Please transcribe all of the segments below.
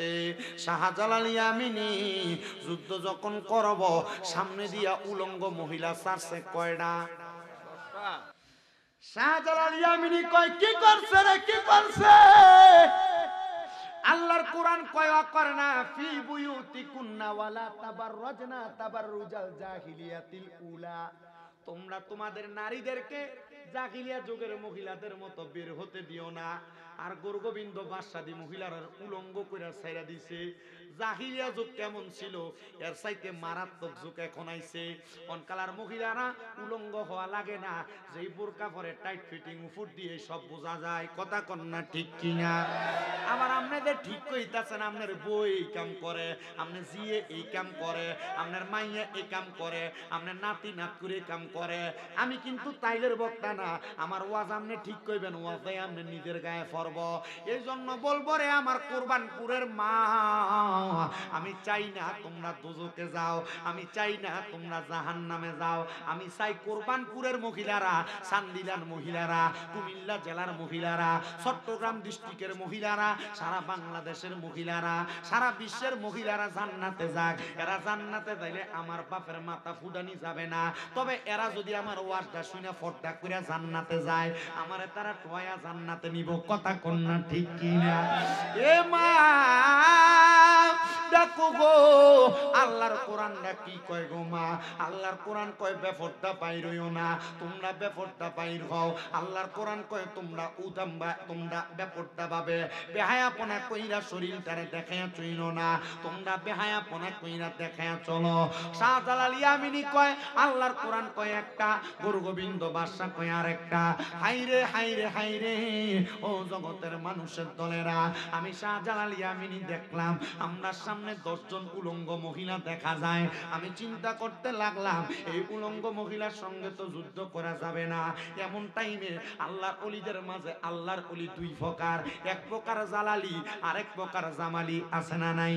যুদ্ধতে শাহজালাল ইয়ামিনী যুদ্ধ যখন করব সামনে দিয়া উলঙ্গ মহিলা ছাড়ছে কয়টা? শাহজালাল ইয়ামিনী কয় কি করছে রে, কি করছে? আল্লাহর কোরআন কয় করে না ফি বুয়ুতিকুন্না ওয়ালা তাবাররাজনা তাবাররুজাল জাহিলিয়াতিল উলা, তোমরা তোমাদের নারীদেরকে জাহিলিয়া যুগের মহিলাদের মতো বের হতে দিও না। আর গোরগোবিন্দ বাদশাহী মহিলার উলঙ্গ কইরা ছাইরা দিছে। জাহিলিয়া যুগ কেমন ছিল এর চাইতে মারাত্মক যুগ এখন আইছে। অনকালার মহিলারা উলঙ্গ হওয়া লাগে না, যেই বোরকা পরে টাইট ফিটিং উপর দিয়ে সব বোঝা যায়। কথা কন্যা ঠিক কিনা? আবার আপনাদের ঠিক কইতাছেন আপনার বই এই কাম করে, আপনার জিয়ে এই কাম করে, আপনার মাইয়া এই কাম করে, আপনার নাতি নাতকুরে কাম করে। আমি কিন্তু তাইলের বক্তা না, আমার ওয়াজ আপনি ঠিক কইবেন, ওয়াজে আপনি নিজের গায়ে ফরব। এই জন্য বলবো রে আমার কোরবানপুরের মা, আমি চাই না তোমরা দোজকে যাও, আমি চাই না তোমরা জাহান্নামে যাও। আমি চাই কোরবানপুরের মহিলারা, চান্দিলার মহিলারা, কুমিল্লা জেলার মহিলারা, চট্টগ্রাম ডিস্ট্রিক্টের মহিলারা, সারা বাংলাদেশের মহিলারা, সারা বিশ্বের মহিলারা জান্নাতে যাক। এরা জান্নাতে যাইলে আমার বাপের মাথা ফুদানি যাবে না। তবে এরা যদি আমার ওয়াজটা শুনে ফটটা করে জান্নাতে যায়, আমারে তারা টোয়া জান্নাতে নিব। কথা কন্যা ঠিক কিনা? এ মা ডাকো গো, আল্লাহর কোরআনটা কি কয় গো মা? আল্লাহর কোরআন কয় বেফরটা বাইরইও না, তোমরা বেফরটা বাইর হও। আল্লাহর কোরআন কয় তোমরা উদাম্বা, তোমরা বেফরটা ভাবে বেহায়াপনা কইরা শরীরটারে দেখায়া চইনো না, তোমরা বেহায়াপনা কইরা দেখায়া চলো। শাহজালাল ইয়ামিনী কয় আল্লাহর কোরআন কয় একটা, গোরগোবিন্দ বাদশা কয় আরেকটা। হাইরে হাইরে হাইরে ও জগতের মানুষের দলেরা, আমি শাহজালাল ইয়ামিনী দেখলাম আমরা সামনে 10 জন উলঙ্গ মহিলা দেখা যায়। আমি চিন্তা করতে লাগলাম এই উলঙ্গ মহিলার সঙ্গে তো যুদ্ধ করা যাবে না। এমন টাইমে আল্লাহর ওলিদের মাঝে আল্লাহর ওলি দুই প্রকার, এক প্রকার জালালি আর এক প্রকার জামালি, আছে না নাই?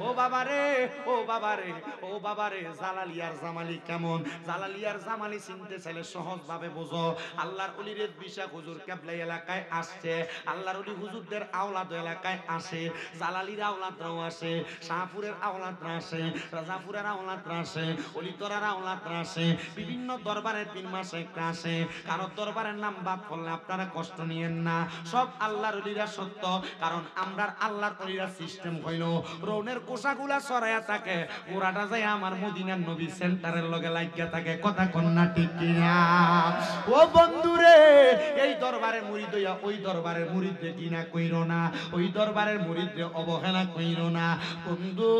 ও বাবারে, ও বাবারে, ও বাবারে, জালালি আর জামালি কেমন? জালালি আর জামালি চিনতে চাইলে সহজ ভাবে বোঝো। আল্লাহর ওলির বিশাখ হুজুর কেবলা এলাকায় আসছে, আল্লাহর ওলি হুজুরদের আওলাদ এলাকায় আসে, জালালির আওলাদরাও আসে, শাহপুরের আওলাদরা আসে, রাজাপুরের আওলাদরা আসে, অলিতরার আওলাদরা আসে, বিভিন্ন দরবারের 3 মাসে একটা আসে। কারো দরবারের নাম বাদ করলে আপনারা কষ্ট নিয়েন না, সব আল্লাহর ওলিরা সত্য। কারণ আমরা আল্লাহর ওলিরা সিস্টেম হইল রৌনের কোষাগুলা সরাইয়া থাকে, ওরাটা যায় আমার মদিনার নবী সেন্টারের লগে লাগিয়া থাকে। কথা কন্যা ঠিক কিনা? ও বন্ধুরে, এই দরবারের মুরিদ হইয়া ওই দরবারের মুরিদরে কিনা কইরো না, ওই দরবারের মুরিদরে অবহেলা কইরো না বন্ধু।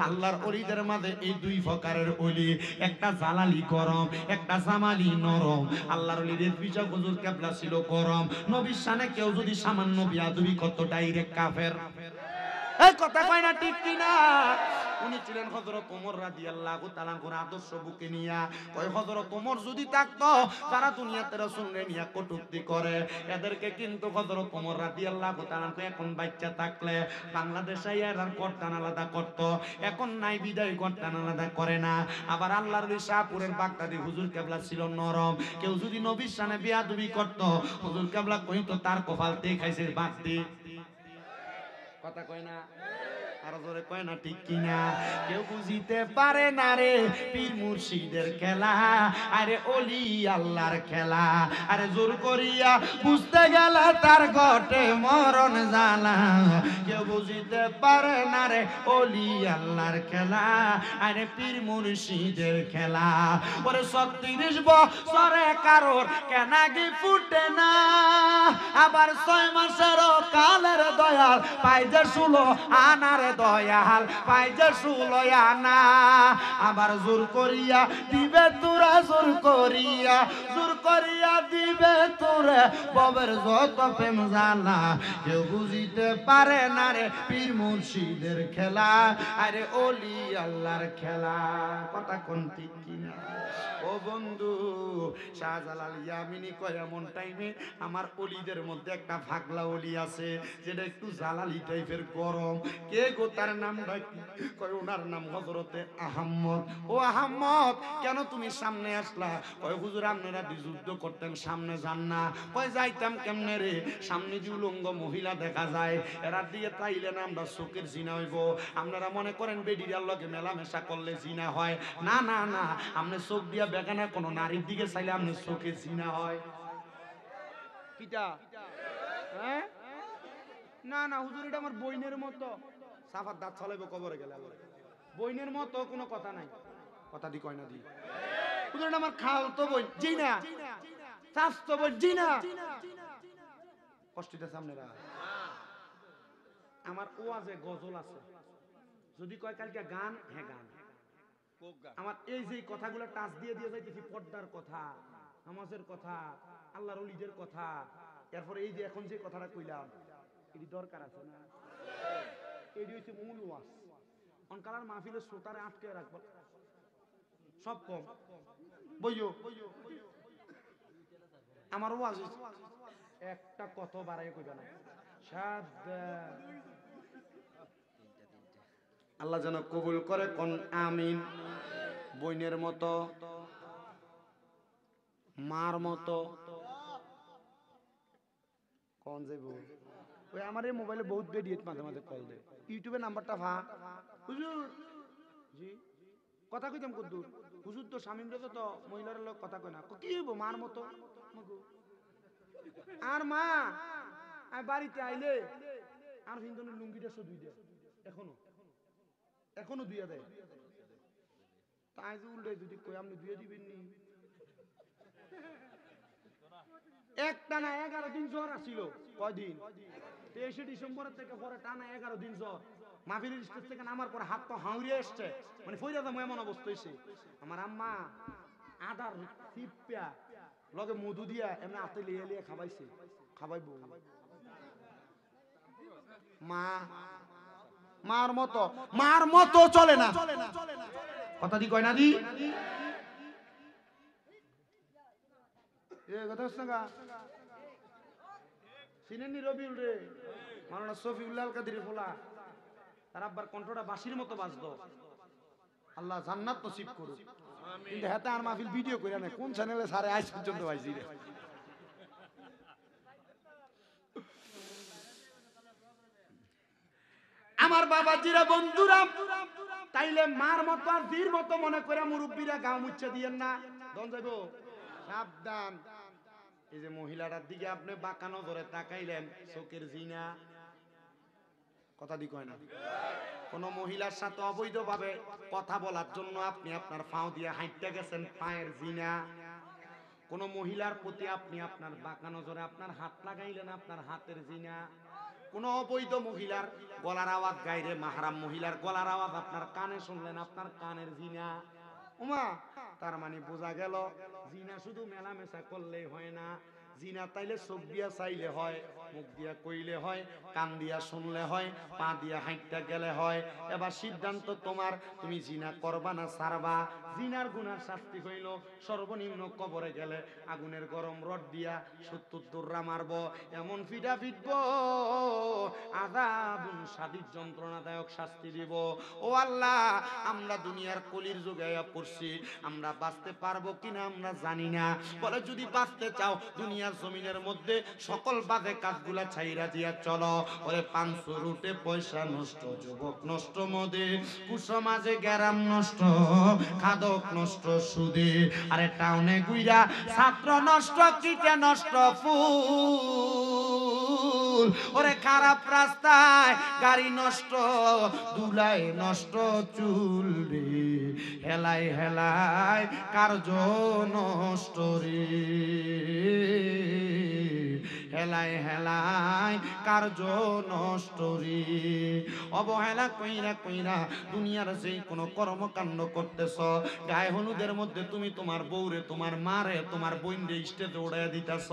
আল্লাহর ওলিদের মাঝে এই দুই প্রকারের ওলি, একটা জালালি গরম, একটা জামালি নরম। আল্লাহর ওলিদের বিজয় হুজুর কেবলা ছিল গরম, নবীর শানে কেউ যদি সামান্য বিয়াদবি করত ডাইরেক্ট কাফের। এই কথা কয় না ঠিক কিনা? উনি ছিলেন হযরত ওমর রাদিয়াল্লাহু তাআলা আনহুর আদর্শ বুকে নিয়া। কয় হযরত ওমর যদি থাকতো যারা দুনিয়াতে রাসূলকে নিয়া কটূক্তি করে, এদেরকে কিন্তু হযরত ওমর রাদিয়াল্লাহু তাআলা আনহু এখন বাচ্চা থাকলে বাংলাদেশে এরা গর্দান আলাদা করত। এখন নাই বিদায় গর্দান আলাদা করে না। আবার আল্লাহর ওলি শাহপুরের বাগদাদি হুজুর কেবলা ছিল নরম, কেউ যদি নবীর শানে বিয়াদবি করত হুজুর কেবলা কইতো তার কপালতে খাইছে বাদ দি। কথা কয় না? আর জোরে কয় না ঠিক কিনা? কেউ বুঝিতে পারে না রে পীর মুর্শিদের খেলা, আরে ওলি আল্লাহর খেলা। আরে জোর করিয়া বুঝতে গেলে তার ঘটে মরণ জ্বালা। কেউ বুঝিতে পারে না রে ওলি আল্লাহর খেলা, আরে পীর মুর্শিদের খেলা। ওরে 36 বছরে কারোর কেনাগি ফুটে না, আবার 6 মাসেরও কালের দয়াল পাইজে 16 আনার দয়াল পাইজে 16 আনা। আবার জোর করিয়া দিবে তোরা, জোর করিয়া, জোর করিয়া দিবে তোরে ববের যত প্রেম জ্বালা। কেউ বুঝিতে পারে না রে পীর মুর্শিদের খেলা, আরে ওলি আল্লাহর খেলা। কথা কোন ঠিক কিনা? ও বন্ধু, শাহজালাল ইয়ামিনী কয় এমন টাইমে আমার ওলিদের মধ্যে একটা ভাগলা ওলি আছে যেটা একটু জালালি টাইপের গরম। কে গো তার নামটা কি? কয় ওনার নাম হযরতে আহমদ। ও আহমদ কেন তুমি সামনে আসলা? কয় হুজুর আপনারা যুদ্ধ করতেন, সামনে যান না। কয় যাইতাম কেমনে রে? সামনে যে উলঙ্গ মহিলা দেখা যায় এরা দিয়ে তাইলে না আমরা চোখের জিনা হইব। আপনারা মনে করেন বেডিরার লগে মেলামেশা করলে জিনা হয়? না না না, আপনি চোখ দিয়া বেগানা কোনো নারীর দিকে চাইলে আপনি চোখে জিনা হয়। কিটা হ্যাঁ? না না হুজুর এটা আমার বইনের মতো। সাফার দাঁত ছলাইব কবরে গেলে। বইনের মতো কোনো কথা নাই। কথা দি কয় না দি হুজুর এটা আমার খালতো বই। জি না চাচতো বই। জি না কষ্ট দিতেছে আপনারা। আমার ওয়াজে গজল আছে, যদি কয় কালকে গান, হ্যাঁ গান। আমার এই যে কথাগুলো টাচ দিয়ে দিয়ে যাইতেছি, পর্দার কথা, নামাজের কথা, আল্লাহর ওলিদের কথা, এরপরে এই যে এখন যে কথাটা কইলাম এটি দরকার আছে না? এটি হচ্ছে মূল ওয়াজ। অনকালার মাহফিলের শ্রোতারে আটকে রাখবো সব কম বইও। আমার ওয়াজ একটা কত বাড়াই কইবা না। আল্লাহ যেন কবুল করে কোন আমিন। বইনের মতো, মার মতো কোন যাইব? ওই আমার এই মোবাইলে বহুত বেডিয়েট মাঝে মাঝে কল দেয়। ইউটিউবে নাম্বারটা ভা হুজুর জি কথা কইতাম কদ্দুর হুজুর তো স্বামীর তো মহিলার লোক কথা কয় না। কি হইব মার মতো? আর মা আমি বাড়িতে আইলে আর হিন্দনের লুঙ্গিটা শুধুই দেয়, এখনো এখনো দুইয়া দেয়। তাই যে উল্টে যদি কই আপনি দুইয়া দিবেন নি। একটা না 11 দিন জ্বর আসছিল। কয়দিন? 23 ডিসেম্বরের থেকে পরে টানা 11 দিন জ্বর। মাহফিলের স্টেজ থেকে নামার পর হাত তো হাউরিয়ে এসছে, মানে ফইরা দাম এমন অবস্থা হইছে। আমার আম্মা আদার সিপিয়া লগে মধু দিয়া এমনি হাতে লিয়ে লিয়ে খাবাইছে। খাবাইবো মা মার মতো, মার মতো চলে না। কথা দি কয় না দি এ কথা হচ্ছে না। চিনেননি রবিউল রে? মাওলানা শফিউল্লাহ আল কাদির ফোলা, তার আব্বার কণ্ঠটা বাঁশির মতো বাজতো। আল্লাহ জান্নাত নসিব করুক। কিন্তু হেতে আর মাহফিল ভিডিও করে না, কোন চ্যানেলে সারে আজ পর্যন্ত পাইছি রে। আমার বাবাজিরা বন্ধুরা, তাইলে মার মতো আর বীর মতো মনে করে মুরব্বীরা গাও মুচ্ছে দিয়েন না। দন যাইব সাবধান। এই যে মহিলাটার দিকে আপনি বাঁকানো ধরে তাকাইলেন, চোখের জিনা। কথা দি কয় না। কোন মহিলার সাথে অবৈধভাবে কথা বলার জন্য আপনি আপনার পাও দিয়ে হাঁটতে গেছেন, পায়ের জিনা। কোন মহিলার প্রতি আপনি আপনার বাঁকা নজরে আপনার হাত লাগাইলেন, আপনার হাতের জিনা। কোন অবৈধ মহিলার গলার আওয়াজ, গাইরে মাহরাম মহিলার গলার আওয়াজ আপনার কানে শুনলেন, আপনার কানের জিনা। ওমা, তার মানে বোঝা গেল জিনা শুধু মেলামেশা করলেই হয় না। জিনা তাইলে চোখ দিয়া চাইলে হয়, মুখ দিয়া কইলে হয়, কান দিয়া শুনলে হয়, পা দিয়া হাঁটতে গেলে হয়। এবার সিদ্ধান্ত তোমার, তুমি জিনা করবা না ছাড়বা। জিনার গুনার শাস্তি হইল সর্বনিম্ন কবরে গেলে আগুনের গরম রড দিয়া 70 দৌড়া মারব, এমন ফিডা ফিটব, আযাবুন শাদীদ যন্ত্রণাদায়ক শাস্তি দিব। ও আল্লাহ, আমরা দুনিয়ার কলির যুগে পড়ছি, আমরা বাঁচতে পারবো কিনা আমরা জানি না। বলে যদি বাঁচতে চাও দুনিয়ার জমিনের মধ্যে সকল বাজে কাজগুলা ছাইরা দিয়া চলো। ওরে পাঁচশো রুটে পয়সা নষ্ট, যুবক নষ্ট মদে, কুসমাজে গ্যারাম নষ্ট, খাদক নষ্ট সুদে, আরে টাউনে গুইরা ছাত্র নষ্ট, কিটে নষ্ট ফুল, ওরে খারাপ রাস্তায় গাড়ি নষ্ট, দুলাই নষ্ট চুল রে, হেলাই হেলাই কার্য নষ্ট রে, হেলাই হেলাই কার্য নষ্ট রে। অবহেলা কইরা কইরা দুনিয়ার যে কোনো কর্মকাণ্ড করতেছ, গায়ে হলুদের মধ্যে তুমি তোমার বউরে, তোমার মারে, তোমার বোনরে স্টেজে উড়াইয়া দিতেছ,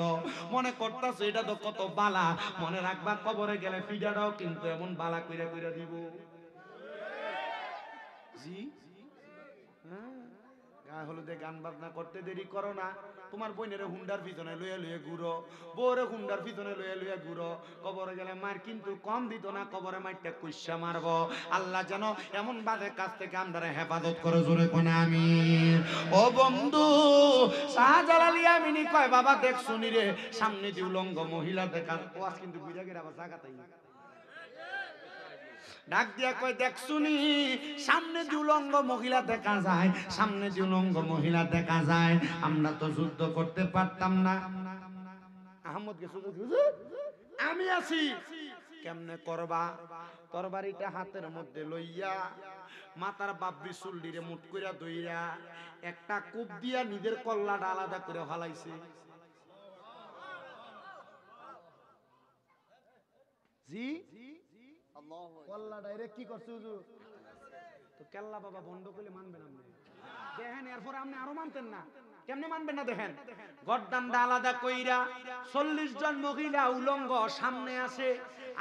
মনে করতেছ এটা তো কত বালা। মনে রাখবা কবরে গেলে ফিডাটাও কিন্তু এমন বালা কইরা কইরা দিব। জি হ্যাঁ, গায়ে হলুদে গান বাজনা করতে দেরি করো না। তোমার বোনের হুন্ডার পিছনে লইয়া লইয়া ঘুরো, বউরে হুন্ডার পিছনে লইয়া লইয়া ঘুরো। কবরে গেলে মার কিন্তু কম দিত না, কবরে মারটা কুইসা মারবো। আল্লাহ যেন এমন বাজে কাজ থেকে আমরা হেফাজত করে, জোরে কোনে আমিন। ও বন্ধু শাহজালাল ইয়ামিনী কয় বাবা দেখ শুনি রে, সামনে দিয়ে উলঙ্গ মহিলা দেখা। ও আজ কিন্তু বুঝা গেলে আবার জায়গাটাই ডাক দিয়া কয় দেখ শুনি, সামনে যে উলঙ্গ মহিলা দেখা যায়, সামনে যে উলঙ্গ মহিলা দেখা যায়। আমরা তো যুদ্ধ করতে পারতাম না। আহমদ গেছে, আমি আছি, কেমনে করবা? তরবারিটা হাতের মধ্যে লইয়া মাথার বাবরি চুল্লিরে মুট কইরা দইরা একটা কূপ দিয়া নিজের কল্লাটা আলাদা করে ফালাইছে। জি কল্লা ডাইরেক্ট কি করছে হুজুর? তো কেল্লা বাবা বন্ধ করলে মানবেন আপনি? দেখেন এরপর আপনি আরো মানতেন না, কেমনে মানবেন না? দেখেন গর্দানটা আলাদা কইরা 40 জন মহিলা উলঙ্গ সামনে আসে,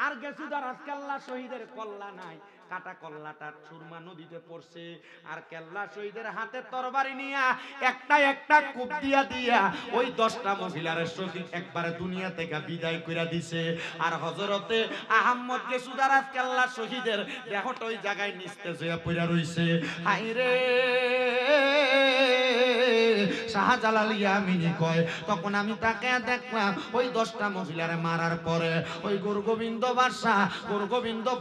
আর গেছু দারাজ কেল্লা শহীদের কল্লা নাই, কাটা কল্লাটা সুরমা নদীতে পড়ছে। আর কেল্লা শহীদের হাতে তরবারি নিয়া একটা একটা কূপ দিয়া দিয়া ওই 10টা মহিলার শহীদ একবারে দুনিয়া থেকে বিদায় কইরা দিছে। আর হযরতে আহমদ গেছু দারাজ কেল্লা শহীদের দেহটা ওই জায়গায় নিস্তেজ হইয়া পড়া রইছে। হায়রে শাহজালাল ইয়ামিনী কয় তখন আমি তাকে দেখলাম ওই 10টা মহিলার মারার পরে ওই গুরগোবিন্দ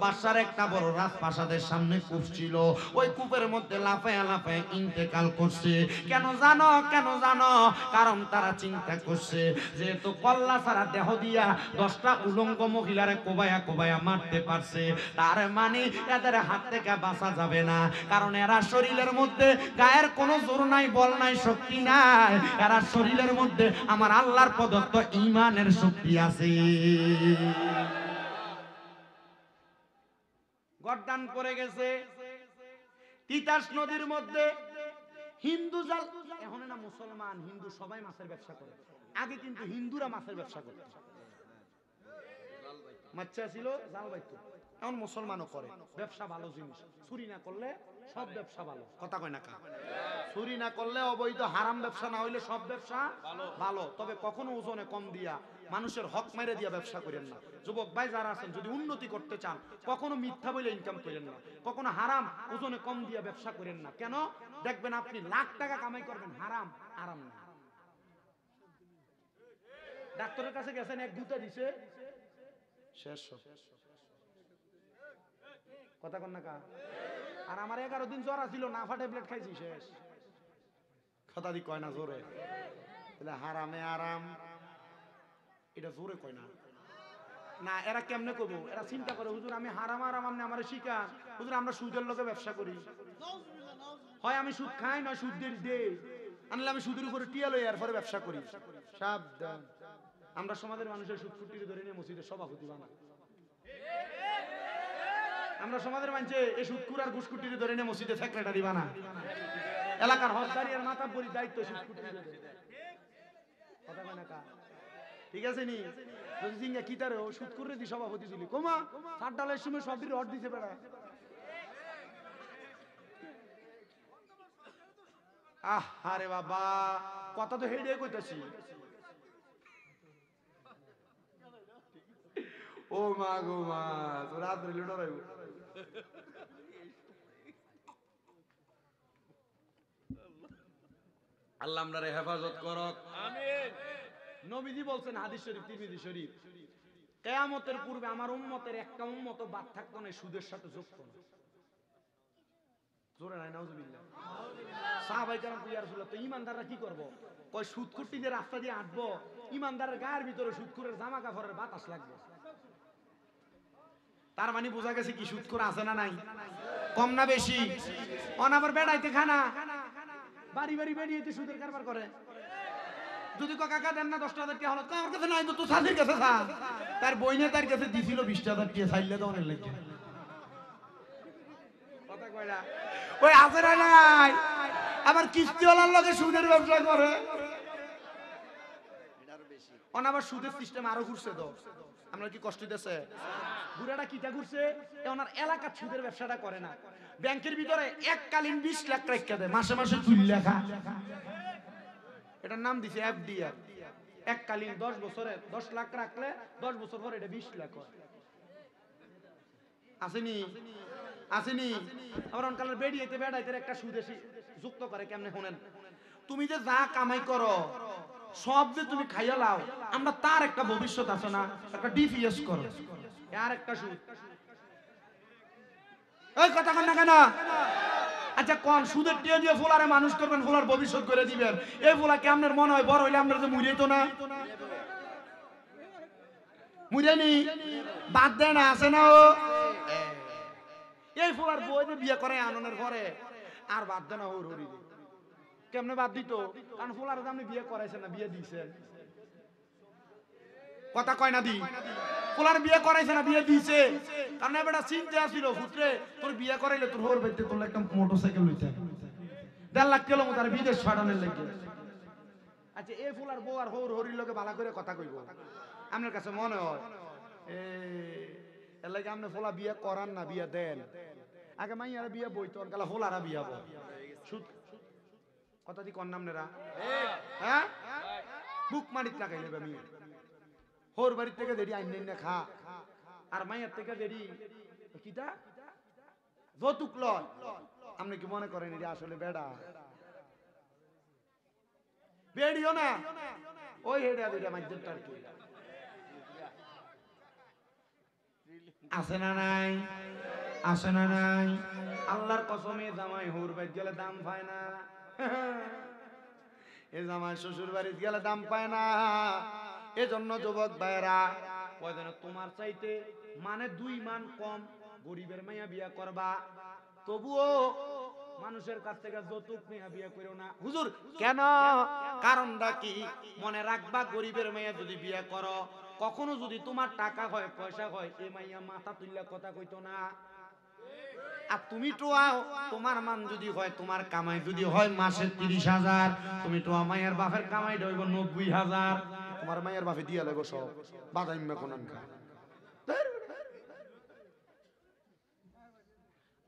বাদশার একটা বড় রাজপ্রাসাদের সামনে কূপ ছিল, ওই কূপের মধ্যে লাফায়া লাফায়া ইন্তেকাল করছে। কেন জানো? কেন জানো? কারণ তারা চিন্তা করছে যেহেতু কল্লা ছাড়া দেহ দিয়া 10টা উলঙ্গ মহিলারে কোবায়া কোবায়া মারতে পারছে, তার মানে এদের হাত থেকে বাঁচা যাবে না। কারণ এরা শরীরের মধ্যে গায়ের কোনো জোর নাই, বল নাই, শক্তি নাই। এরা শরীরের মধ্যে আমার আল্লাহর প্রদত্ত ঈমানের শক্তি আছে। গর্দান পড়ে গেছে তিতাস নদীর মধ্যে। হিন্দু জাল এখন না মুসলমান হিন্দু সবাই মাছের ব্যবসা করে, আগে কিন্তু হিন্দুরা মাছের ব্যবসা করত। মাছ ছিল জাল বাইত, এখন মুসলমানও করে। ব্যবসা ভালো জিনিস, চুরি না করলে সব ব্যবসা ভালো। কথা কয় না কা? চুরি না করলে অবৈধ হারাম ব্যবসা না হইলে সব ব্যবসা ভালো। তবে কখনো ওজনে কম দিয়া মানুষের হক মেরে দিয়া ব্যবসা করেন না। যুবক ভাই যারা আছেন যদি উন্নতি করতে চান কখনো মিথ্যা বলে ইনকাম করেন না, কখনো হারাম ওজনে কম দিয়া ব্যবসা করেন না। কেন? দেখবেন আপনি লাখ টাকা কামাই করবেন, হারাম আরাম না। ডাক্তারের কাছে গেছেন, এক গুতা দিছে, শেষ। কথা কন না কা? আর আমার 11 দিন জ্বর ছিল, নাফা ট্যাবলেট খাইছি, শেষ। কথা দি কয় না জোরে? তাহলে হারামে আরাম এটা জোরে কয় না। না এরা কেমনে কব? এরা চিন্তা করে হুজুর আমি হারাম আরাম আপনি আমার শিখান। হুজুর আমরা সুদের লোকে ব্যবসা করি, হয় আমি সুদ খাই নয় সুদ দেই, আনলে আমি সুদের উপরে টিয়া লই এরপরে ব্যবসা করি। সাবধান, আমরা সমাজের মানুষের সুদ ফুটিয়ে ধরে নিয়ে মসজিদের সভাপতি বানাই। আমরা সমাজের মানুষে এই সুদকুর আর ঘুষকুটিরে ধরে নিয়ে মসজিদে সেক্রেটারি বানা, এলাকার হকদারি আর মাথা পরি দায়িত্ব সুদকুটিরে ধরে। কথা কয় না কা? ঠিক আছে নি? যদি জিঙ্গা কি তারে ও সুদকুরে দি সভাপতি দিলি কোমা সাত ডালের সময় সব দিন রড দিছে বেড়া। আরে বাবা কথা তো হেডে কইতাছি। ও মা গো মা, তো রাত ধরে ডরাইব। আল্লাহ আমরারে হেফাজত করক, আমিন। নবীজি বলছেন হাদিস শরীফ, তিরমিজি শরীফ, কিয়ামতের পূর্বে আমার উম্মতের একটা উম্মত বাদ থাকতো না সুদের সাথে যুক্ত না। জোরে নাই নাউজুবিল্লাহ। সাহাবায়ে কেরাম ইয়া রাসূলুল্লাহ তো ঈমানদাররা কি করব? কয় সুদকুটিদের রাস্তা দিয়ে হাঁটবো, ঈমানদারের গায়ের ভিতরে সুদকুরের জামা কাপড়ের বাতাস লাগবে। তার মানে বোঝা গেছে কি সুদকুর আছে না নাই? কম না বেশি? অনাবার বেড়াইতে খানা বাড়ি বাড়ি বেরিয়েতে সুদের কারবার করে। যদি কাকা দেন না 10,000 টাকা হলো, কার কাছে নাই তো সাথীর কাছে থা। তার বইনে তার কাছে দিছিল 20,000 টাকা, চাইলে তো অনেক লাগে। কথা কয় না? ওই আছে না নাই? আবার কিস্তিওয়ালার লগে সুদের ব্যবসা করে। এটার বেশি। অনাবার সুদের সিস্টেম আরো ঘুরছে তো। আপনার কি কষ্ট দিতেছে? বুড়াটা কিটা ঘুরছে, ওনার এলাকার সুদের ব্যবসাটা করে না, ব্যাংকের ভিতরে এককালীন 20 লাখ রাখা দেয়, মাসে মাসে 2 লাখ। এটার নাম দিছে এফডিআর, এককালীন 10 বছরে 10 লাখ রাখলে 10 বছর পর এটা 20 লাখ হয়। আসেনি আসেনি। আবার অনকালের বেড়িয়েতে বেড়াইতে একটা সুদে যুক্ত করে কেমনে শুনেন, তুমি যে যা কামাই করো সব যে তুমি খাইয়া লাও, আমরা তার একটা ভবিষ্যৎ আছে না, একটা ডিপিএস করো, আর একটা সুদ। এই কথা কন না কেন? আচ্ছা কোন সুদের টিয়া দিয়ে ফুলারে মানুষ করবেন, ফুলার ভবিষ্যৎ করে দিবেন, এই ফুলা কি আপনার মনে হয় বড় হইলে আপনার যে মুড়িয়ে তো না, মুড়িয়ে বাদ দেয় না, আছে না? ও এই ফুলার বই যে বিয়ে করে আননের পরে আর বাদ দেয় না, ওর হরি কেমনে বাদ দিত? কারণ ফুলার আপনি বিয়ে করাইছেন না, বিয়ে দিয়েছেন। কথা কয় না দি, ফুলার বিয়ে করাইছে না, বিয়ে দিয়েছে। কারণ এবারে চিন্তা ছিল পুত্রে তোর বিয়ে করাইলে তোর হোর বাইতে তোর একটা মোটরসাইকেল লইতে 1.5 লাখ কিলোমিটার বিদেশ ছড়ানোর লেগে। আচ্ছা এই ফুলার বউ আর হোর হরির লোকে ভালো করে কথা কইব, আপনার কাছে মনে হয় এর লাগে আপনি ফুলা বিয়ে করান না, বিয়ে দেন। আগে মাইয়ারা বিয়ে বইতো, অনকালা ফুলারা বিয়ে বই সুদ। কথা দি কন নামনেরা, হ্যাঁ বুক মারিত লাগাই নেবে আমি, হোর বাড়ির থেকে দেরি আইন খা, আর মাইয়ার থেকে দেরি কিটা যৌতুক লয়। আপনি কি মনে করেন এটা আসলে বেড়া? বেড়িও না, ওই হেডা দুইটা মাইজের আর কি আছে না নাই, আছে না নাই? আল্লাহর কসমে জামাই হোর বাড়ি গেলে দাম পায় না, এ জামাই শ্বশুর বাড়িতে গেলে দাম পায় না। এজন্য যুবক ভাইরা কয়জন তোমার চাইতে মানে 2 মান কম গরিবের মাইয়া বিয়া করবা, তবুও মানুষের কাছ থেকে যৌতুক নিয়ে বিয়ে করো না। হুজুর কেন? কারণটা কি? মনে রাখবা গরিবের মাইয়া যদি বিয়ে করো, কখনো যদি তোমার টাকা হয় পয়সা হয়, এই মাইয়া মাথা তুললে কথা কইতো না। আর তুমি টোয়াও, তোমার মান যদি হয়, তোমার কামাই যদি হয় মাসে 30,000, তুমি টোয়া মায়ের বাপের কামাই হইব 90,000, তোমার মায়ের বাপে দিয়া লাগো সব বাদাইম্মা কোনান খা।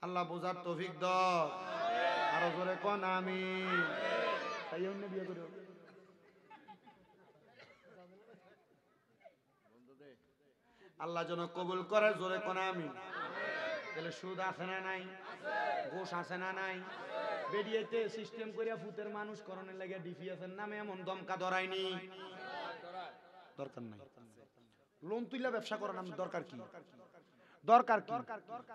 আল্লাহ বোঝার তৌফিক দাও, আরো জোরে কোন আমিন। তাই অন্য বিয়ে করো, আল্লাহ যেন কবুল করে, জোরে কোন আমিন। তাহলে সুদ আছে না নাই? ঘুষ আছে না নাই? বেরিয়েতে সিস্টেম করিয়া ভূতের মানুষ করণের লাগে ডিপিএসের নামে এমন দমকা ধরায়নি, দরকার নাই। লোন তুইলা ব্যবসা করার নাম দরকার কি? দরকার কি?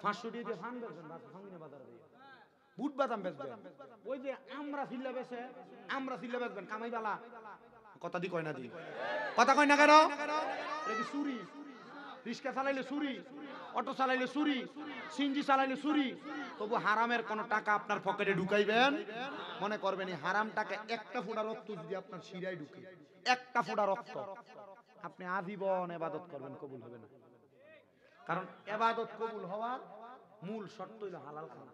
500 দিয়ে ফান বেচবেন, ভাঙিনা বাজারে দিয়ে বুট বাদাম বেচবেন, ওই যে আমরা সিল্লা বেচে, আমরা সিল্লা বেচবেন কামাই বালা। কথা দি কয় না দি, কথা কয় না কেন? এটা কি চুরি? রিক্সা চালাইলে চুরি, অটো চালাইলে চুরি, সিনজি চালাইলে চুরি, তবু হারামের কোন টাকা আপনার পকেটে ঢুকাইবেন মনে করবেন। হারাম টাকা একটা ফোঁটা রক্ত যদি আপনার শিরায় ঢুকে, একটা ফোঁটা রক্ত, আপনি আজীবন ইবাদত করবেন, কবুল হবে না। কারণ ইবাদত কবুল হওয়ার মূল শর্ত হইল হালাল খানা।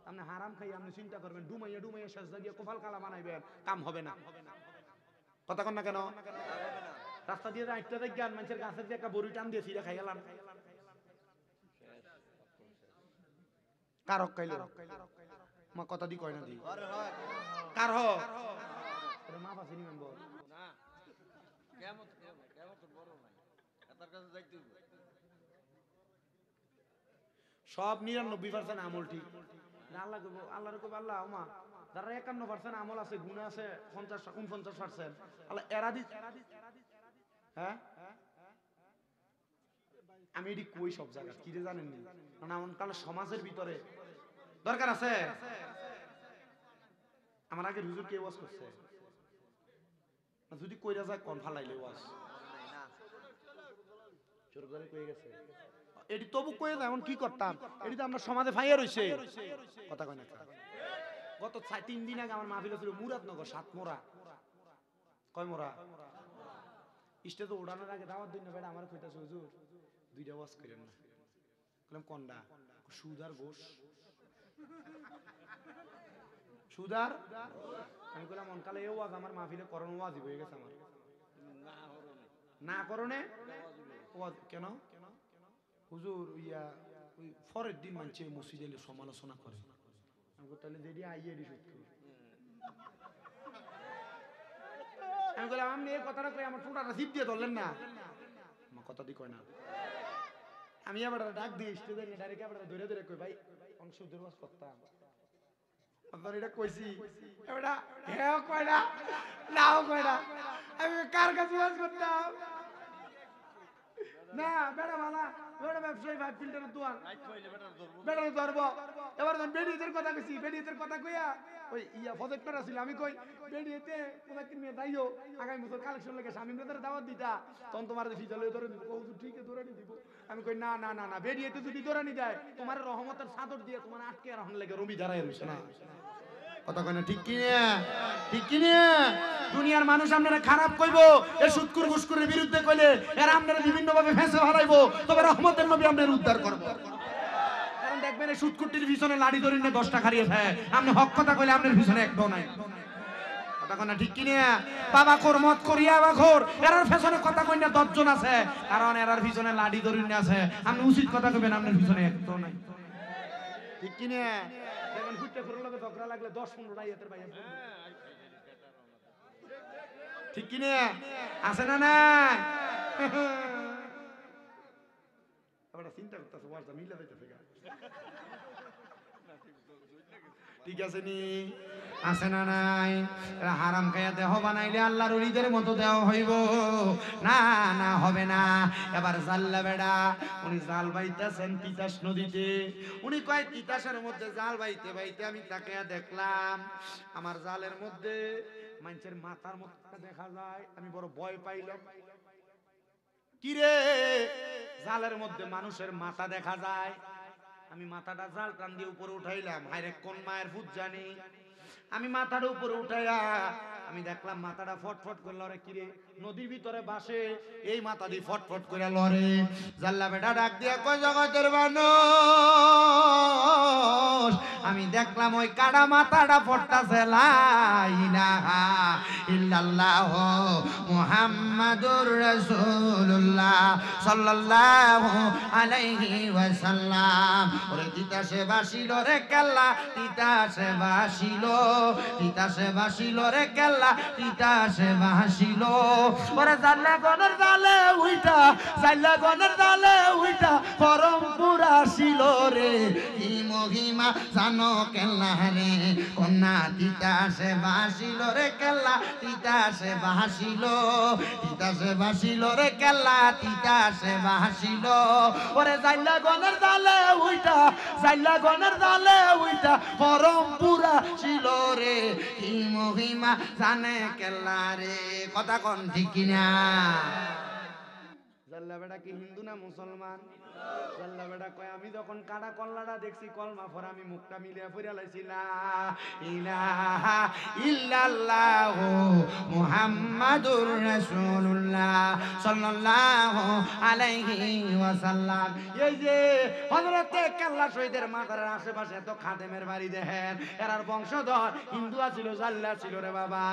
আপনি হারাম খাই আপনি চিন্তা করবেন ডুমাইয়া ডুমাইয়া সাজদা দিয়ে কোফাল কালা বানাইবেন, কাম হবে না। কথা কন না কেন? রাস্তা দিয়ে রাইটটা দেখেন মানুষের গাছের দিয়ে একটা বড়ি টান দিয়ে ফিরে খাই গেলাম, কার হক খাইল? মা কথা দি কয় না দি কার হক? মা পাশে নিবেন বল না, কিয়ামত কিয়ামত বড় নাই, তার কাছে যাইতে হবে। সব 99% আমল ঠিক, আল্লাহ কইব, আল্লাহর কইব আল্লাহ ওমা যারা 51% আমল আছে, গুনাহ আছে 49%, আল্লাহ এরা দি। হ্যাঁ আমি এটি কই সব জায়গা কি রে জানেন নি? কারণ এমন কাল সমাজের ভিতরে দরকার আছে। আমার আগে হুজুর কে ওয়াজ করছে, যদি কইরা যায় কোন ফালাইলে ওয়াজ চোর করে কই গেছে, এটি তবু কই যায় এমন কি করতাম, এটি তো আমরা সমাজে ফাইয়া রইছে। কথা কয় না? গত 3 দিন আগে আমার মাহফিল ছিল মুরাদনগর, 7 মোড়া, কয় মোড়া স্টেজে ওঠানোর আগে দাওয়াত দিন না বেটা আমার কইতাছে হুজুর 2টা ওয়াজ করেন না। বললাম কোনটা? সুদ আর ঘুষ। সুদ আর আমি বললাম অনকালে এই ওয়াজ আমার মাহফিলে করণ ওয়াজই হয়ে গেছে আমার। না করনে কেন হুজুর ইয়া ওই পরের দিন মানছে মসজিদে এলে সমালোচনা করে তাহলে যেটি আইয়ে সুদ খাবে। আমি বললাম আপনি এই কথাটা কই আমার টোটাটা জিপ দিয়ে ধরলেন না, আমার কথা দিয়ে কয় না। আমি আবার ডাক দিয়ে স্টেজে ডাইরেক্ট আবার ধরে ধরে কই ভাই অংশ দুর্বাস করতাম আপনার এটা কইছি এটা হ্যাঁ কয় না নাও কয় না, আমি কার কাছে ওয়াজ করতাম না বেড়া মালা বেড়া ব্যবসায়ী ভাই ফিল্টারের দোয়ান বেড়া ধরবো। এবার বেডিয়েদের কথা কইছি, বেডিয়েদের কথা কইয়া ওই ইয়া প্রজেক্টর আছিল আমি কই বেডিয়েতে প্রজেক্ট নিয়ে যাইও আগামী বছর কালেকশন লাগে স্বামী মেয়েদের দাওয়াত দিতা তখন তোমার ফিজালে ধরে দিব হুজুর ঠিক আছে ধরে দিব। আমি কই না না না না বেডিয়েতে যদি ধরে নি যায় তোমার রহমতের চাদর দিয়ে তোমার আটকে রাখন লাগে রবি দাঁড়ায় রইছে না কথা কয় না ঠিক কি না ঠিক কি না। দুনিয়ার মানুষ আপনারা খারাপ কইবো এ সুদকুর ঘুষকুরের বিরুদ্ধে কইলে এরা আপনারা বিভিন্ন ভাবে ফেঁসে হারাইবো, তবে রহমতের নবী আপনারা উদ্ধার করব। কারণ দেখবেন এই সুদকুরটির পিছনে লাড়ি ধরে নিয়ে 10টা খারিয়ে খায়, আপনি হক কথা কইলে আপনার পিছনে একটাও নাই কথা কয় না ঠিক কি না। বাবা খোর মত করিয়া বা খোর এরার পিছনে কথা কই না 10 জন আছে, কারণ এরার পিছনে লাড়ি ধরে নিয়ে আছে, আপনি উচিত কথা কইবেন আপনার পিছনে একটাও নাই ঠিক কি না। দেখেন ফুটে করে লগে ঝগড়া লাগলে 10-15টা ইয়েতের ভাই ঠিক কি না আছে না না। আমরা চিন্তা করতেছে ওয়াজটা মিলা যাইতেছে ঠিক আছে নি আছে না নাই। হারাম খাইয়া দেহ বানাইলে আল্লাহর ওলিদের মতো দেহ হইব না না হবে না। এবার জাল্লা বেড়া উনি জাল বাইতেছেন তিতাস নদীতে, উনি কয় তিতাসের মধ্যে জাল বাইতে বাইতে আমি তাকে দেখলাম আমার জালের মধ্যে মানুষের মাথার মতো দেখা যায়, আমি বড় ভয় পাইলাম। কিরে জালের মধ্যে মানুষের মাথা দেখা যায়, আমি মাথাটা জাল টান দিয়ে উপরে উঠাইলাম, হায়রে কোন মায়ের ভূত জানি। আমি মাথাটা উপরে উঠাইয়া আমি দেখলাম মাথাটা ফটফট করে লড়ে। কিরে নদীর ভিতরে বাসে এই মাথা দিয়ে ফটফট করে লড়ে। জাল্লা বেটা ডাক দিয়া কয় জগতের মানুষ আমি দেখলাম ওই কাটা মাথাটা ফটতাছে লা ইলাহা ইল্লাল্লাহ মুহাম্মাদুর রাসূলুল্লাহ সাল্লাল্লাহু আলাইহি ওয়াসাল্লাম। ওরে তিতাসে বাসিল রে কেল্লা তিতাসে বাসিল, তিতাসে বাসিল রে কেল্লা তিতাসে বাসিল। ওরে জাল্লা গনের জালে উইটা জাল্লা গনের জালে উইটা পরম পুরা ছিল রে কি মহিমা জানো কেল্লা রে কন্যা তিতাসে বাসিল রে কেল্লা তিতাসে বাসিল, তিতাসে বাসিল রে কেল্লা তিতাসে বাসিল। ওরে জাল্লা গনের জালে উইটা জাল্লা গনের জালে উইটা পরম পুরা ছিল রে কি মহিমা জানে কেল্লা রে কথা কোন ঠিক কিনা। জাল্লা বেটা কি হিন্দু না মুসলমান? জাল্লা বেটা কয় আমি যখন কাটা কল্লাটা দেখছি কলমা ফর আমি মুখটা মিলিয়া ফিরা লাইছি লা ইলাহা ইল্লাল্লাহু মুহাম্মাদুর রাসূলুল্লাহ সাল্লাল্লাহু আলাইহি ওয়াসাল্লাম। এই যে হযরতে কেল্লা শহীদের মাজারের আশেপাশে এত খাদেমের বাড়ি দেখেন, এরার বংশধর হিন্দু ছিল জাল্লা ছিল রে বাবা।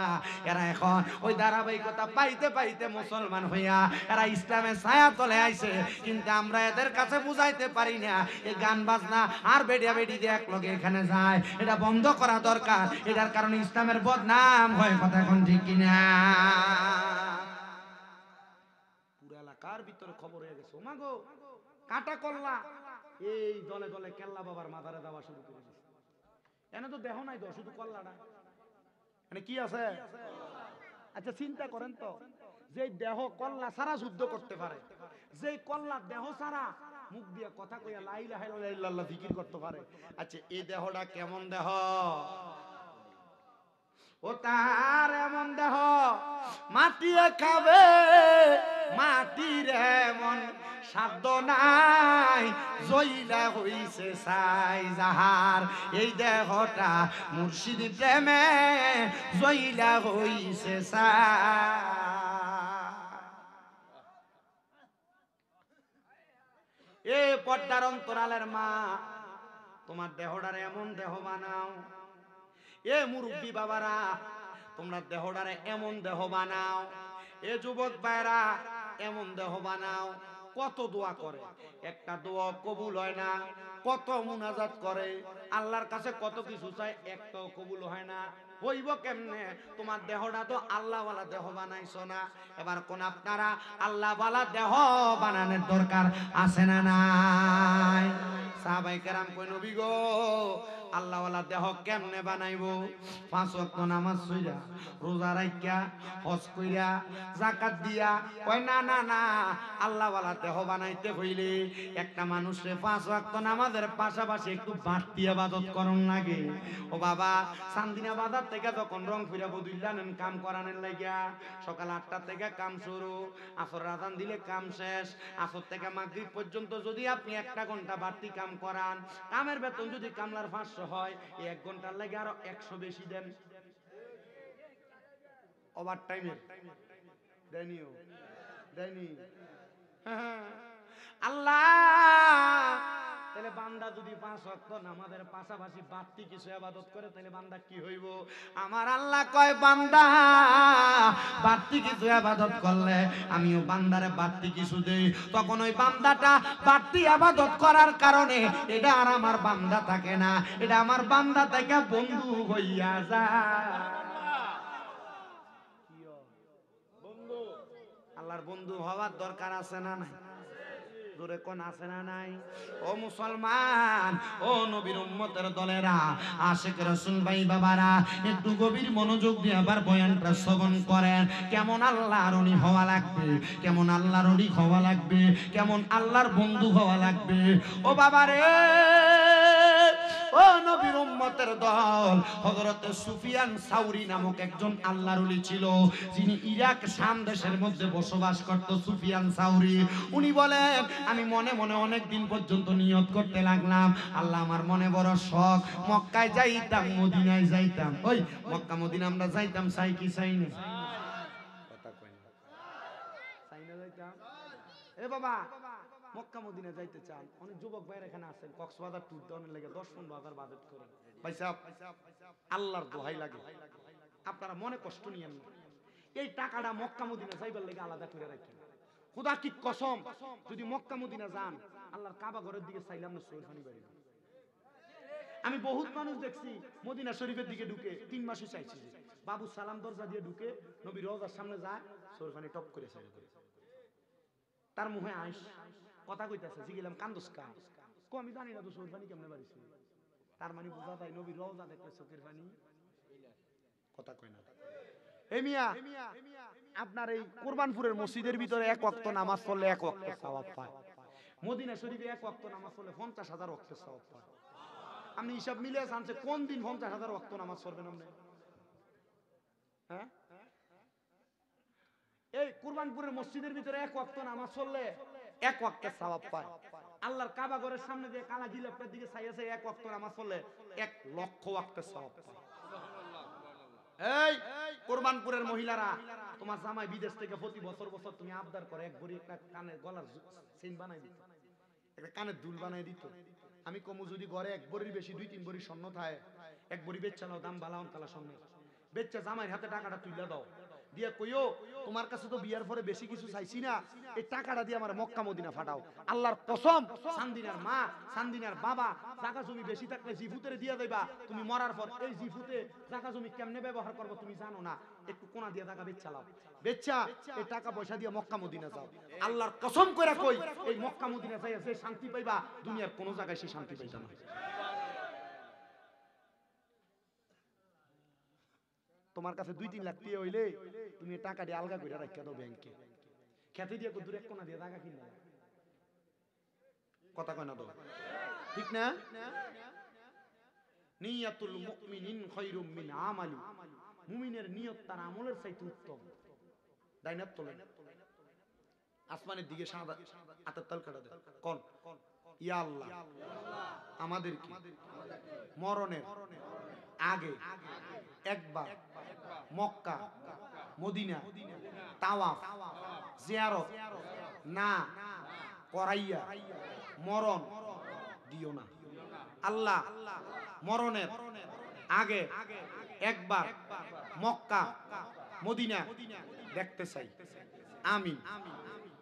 এরা এখন ওই ধারাবাহিকতা পাইতে পাইতে মুসলমান হইয়া এরা ইসলামের ছায়া তলে আইছে, কিন্তু আমরা এদের কাছে বুঝাইতে পারি না। এই গান বাজনা আর বেডিয়া বেডি দিয়ে এক লগে এখানে যায়, এটা বন্ধ করা দরকার। এটার কারণে ইসলামের বদনাম হয় কথা এখন ঠিক কিনা। পুরা এলাকার ভিতরে খবর হয়ে গেছে ওমা গো কাটা কল্লা এই দলে দলে কেল্লা বাবার মাথারে দেওয়া শুরু করে দিয়েছে। এনে তো দেহ নাই তো শুধু কল্লাটা, মানে কি আছে। আচ্ছা চিন্তা করেন তো, যে দেহ কল্লা সারা যুদ্ধ করতে পারে, যে কল্লা দেহ সারা মুখ দিয়ে কথা কইয়া লা ইলাহা ইল্লাল্লাহ জিকির করতে পারে, আচ্ছা এই দেহটা কেমন দেহ? ও তার এমন দেহ মাটিয়ে খাবে, মাটির এমন সাধ্য নাই, জইলা হইছে সাই যাহার এই দেহটা মুর্শিদ প্রেমে জইলা হইছে এ পর্দার অন্তরালের মা, তোমার দেহটারে এমন দেহ বানাও। এ মুরব্বী বাবারা তোমরা দেহটারে এমন দেহ বানাও। এ যুবক ভাইরা এমন দেহ বানাও। কত দোয়া করে, একটা দোয়া কবুল হয় না। কত মুনাজাত করে আল্লাহর কাছে, কত কিছু চাই, একটাও কবুল হয় না। হইব কেমনে? তোমার দেহটা তো আল্লাহওয়ালা দেহ বানাইছো না। এবার কোন আপনারা আল্লাহওয়ালা দেহ বানানোর দরকার আছে না নাই? সাহাবায়ে কেরাম কই নবী গো আল্লাহওয়ালা দেহ কেমনে বানাইবো? 5 ওয়াক্ত নামাজ পড়া, রোজা রাখিয়া, হজ কইরা, যাকাত দিয়া। কয় না না না, আল্লাহওয়ালা দেহ বানাইতে হইলে একটা মানুষে 5 ওয়াক্ত নামাজের পাশাপাশি একটু বাড়তি ইবাদত করন লাগে। ও বাবা, চান্দিনা বাজার থেকে যখন রংপুরা বদুল্লা নেন কাম করানোর লাগিয়া, সকাল 8টা থেকে কাম শুরু, আসর আজান দিলে কাম শেষ। আসর থেকে মাগরিব পর্যন্ত যদি আপনি 1 ঘন্টা বাড়তি কাম করান, কামের বেতন যদি কামলার 500 হয়, এই 1 ঘন্টার লাগে আরো 100 বেশি দেন। ওভার টাইমের দেনিও দেনি। আল্লাহ, তাহলে বান্দা যদি 5 ওয়াক্ত নামাজের পাশাপাশি বাড়তি কিছু ইবাদত করে, তাহলে বান্দা কি হইব? আমার আল্লাহ কয় বান্দা বাড়তি কিছু ইবাদত করলে আমিও বান্দারে বাড়তি কিছু দেই। তখন ওই বান্দাটা বাড়তি ইবাদত করার কারণে এটা আর আমার বান্দা থাকে না, এটা আমার বান্দা থেকে বন্ধু হইয়া যায়। বন্ধু, আল্লাহর বন্ধু হওয়ার দরকার আছে না নাই? জোরে কোন আছে না নাই? ও মুসলমান, ও নবীর উম্মতের দলেরা, আশিক রাসূল ভাই বাবারা, একটু গভীর মনোযোগ দিয়ে আবার বয়ানটা শ্রবণ করেন। কেমন আল্লাহর ওলি হওয়া লাগবে, কেমন আল্লাহর ওলি হওয়া লাগবে, কেমন আল্লাহর বন্ধু হওয়া লাগবে। ও বাবারে, ও নবীর উম্মতের দল, হযরত সুফিয়ান সাউরি নামক একজন আল্লাহর ওলি ছিল, যিনি ইরাক শাম দেশের মধ্যে বসবাস করত। সুফিয়ান সাউরি উনি বলেন, আমি মনে মনে অনেক দিন পর্যন্ত নিয়ত করতে লাগলাম, আল্লাহ আমার মনে বড় শখ, মক্কায় যাইতাম, মদিনায় যাইতাম। ওই মক্কা মদিনা আমরা যাইতাম, চাই কি চাই না? কথা কই না, চাই না যাইতাম? এ বাবা, মক্কা মদিনা যাইতে চান? অনেক যুবক ভাইরা এখানে আছেন, কক্সবাজার ট্যুর দেওয়ার লাগে 10-15 বাজেট করেন। ভাই সাহেব, আল্লাহর দোহাই লাগে, আপনারা মনে কষ্ট নিয়েন না। এই টাকাটা মক্কা মদিনা যাইবার লাগে আলাদা করে রাখেন। খোদা কি কসম, যদি মক্কা মদিনা যান, আল্লাহর কাবা ঘরের দিকে চাইলাম না, সৈরফানি বাড়ি। আমি বহুত মানুষ দেখছি মদিনা শরীফের দিকে ঢুকে 3 মাসও চাইছি, বাবু সালাম দরজা দিয়ে ঢুকে নবী রওজার সামনে যায়, সৈরফানি টপ করে চাই করে। তার মুখে আইস কথা কইতাছে, জিগিলাম কান্দোস কা? কো আমি জানি না তো সৈরফানি কেমনে বাড়িছে। তার মানে বোঝা যায় নবী রওজা দেখলে চোখের পানি। কথা কই না। এ মিয়া, আপনার এই কুরবানপুরের মসজিদের ভিতরে 1 ওয়াক্ত নামাজ পড়লে 1 ওয়াক্ত সওয়াব পায়। মদিনা শরীফে 1 ওয়াক্ত নামাজ পড়লে 50,000 ওয়াক্তের সওয়াব পায়। আপনি হিসাব মিলে জানছে কোন দিন 50,000 ওয়াক্ত নামাজ পড়বেন আপনি? হ্যাঁ, এই কুরবানপুরের মসজিদের ভিতরে 1 ওয়াক্ত নামাজ পড়লে 1 ওয়াক্তের সওয়াব পায়। আল্লাহর কাবা ঘরের সামনে দিয়ে কালা গিলাফের দিকে চাইয়া চাই 1 ওয়াক্ত নামাজ পড়লে 1 লক্ষ ওয়াক্তের সওয়াব পায়। এই কুরবানপুরের মহিলারা, তোমার জামাই বিদেশ থেকে প্রতি বছর বছর তুমি আবদার করে এক ভরি একটা কানের গলার চেইন বানাই দিত, একটা কানের দুল বানাই দিত। আমি কমু যদি ঘরে 1 ভরির বেশি 2-3 ভরি স্বর্ণ থাকে, 1 ভরি বেচা নাও, দাম বালাউন কালা স্বর্ণের, বেচা জামাইয়ের হাতে টাকাটা তুইলা দাও, দিয়া কইও তোমার কাছে তো বিয়ার পরে বেশি কিছু চাইছি না, এই টাকাটা দিয়ে আমার মক্কা মদিনা ফাটাও। আল্লাহর কসম, সান্দিনার মা, সান্দিনার বাবা জায়গা জমি বেশি থাকলে জিফুতেরে দিয়া দেবা। তুমি মরার পর এই জিফুতে জায়গা জমি কেমনে ব্যবহার করবো তুমি জানো না, একটু কোনা দিয়ে টাকা বেচা লাও, বেচা এই টাকা পয়সা দিয়ে মক্কা মদিনা যাও। আল্লাহর কসম করে কই, এই মক্কা মদিনা যাইয়া যে শান্তি পাইবা, দুনিয়ার কোনো জায়গায় সে শান্তি পাইতা না। তোমার কাছে 2-3 লাখ টাকা হইলে তুমি টাকা দিয়ে আলগা করে রাখিয়া দাও ব্যাংকে, খেতে দিয়ে দূরে কোনা দিয়ে টাকা কিনা। কথা কয় না তো, ঠিক না? নিয়াতুল মুমিনিন খায়রুম মিন আমালি, মুমিনের নিয়ত তার আমলের চাইতে উত্তম। দাইনাত তোলেন, আসমানের দিকে সাদা হাতের তাল কাটা দেন, কোন ইয়া আল্লাহ আমাদের কি মরণের আগে একবার মক্কা মদিনা তাওয়াফ জিয়ারত না করাইয়া মরণ দিও না। আল্লাহ মরণের আগে একবার মক্কা মদিনা দেখতে চাই। আমিন।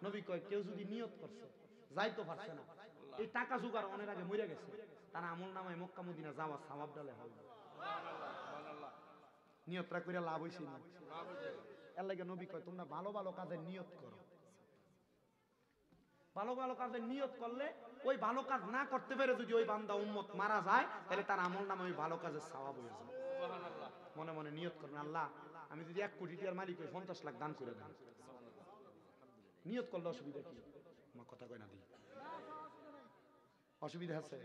নবী কয় কেউ যদি নিয়ত করছে যাইতে পারছে না, এই টাকা জোগাড় অনেক আগে মরে গেছে, তার আমল নামায় মক্কা মদিনা যাওয়া সওয়াব ডালে হবে। নিয়তটা করে লাভ হইছে না, এর লাগে নবী কয় তোমরা ভালো ভালো কাজে নিয়ত করো। ভালো ভালো কাজে নিয়ত করলে ওই ভালো কাজ না করতে পেরে যদি ওই বান্দা উম্মত মারা যায় তাহলে তার আমল নামে ওই ভালো কাজের সওয়াব হয়ে যায়। মনে মনে নিয়ত করেন, আল্লাহ আমি যদি 1 কোটি টাকার মালিক হই 50 লাখ দান করে দেন। নিয়ত করলে অসুবিধা কি? আমার কথা কয় না দিই, অসুবিধা আছে?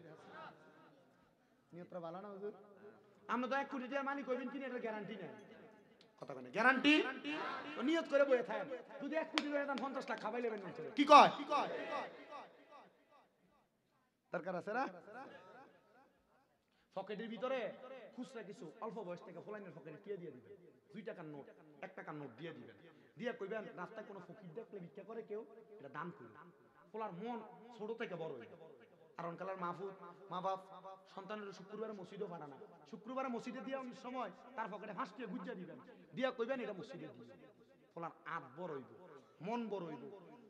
নিয়তটা ভালো না হুজুর? আমরা তো 1 কোটি টাকার মালিক হইবেন কিনা এটা গ্যারান্টি নেই। কথা কয় না গ্যারান্টি? তো নিয়ত করে বসে থাকেন, যদি 1 কোটি টাকা দাম 50 লাখ খাবাই নেবেন না। কি কয় দরকার আছে না? পকেটের ভিতরে খুচরা কিছু অল্প বয়স থেকে ফলাইনের পকেটে কে দিয়ে দিবেন, 2 টাকার নোট 1 টাকার নোট দিয়ে দিবেন, দিয়ে কইবেন রাস্তায় কোনো ফকির দেখলে ভিক্ষা করে কেউ এটা দান করুন। ফলার মন ছোট থেকে বড় হইবে। কারণ কালার মাহফুজ মা বাপ সন্তানের শুক্রবারে মসজিদও পাঠা না, শুক্রবারে মসজিদে দিয়ে সময় তার পকেটে 5 টাকা গুজ্জা দিবেন, দিয়া কইবেন এটা মসজিদে দিয়ে। ফলার আত বড় হইব, মন বড় হইব।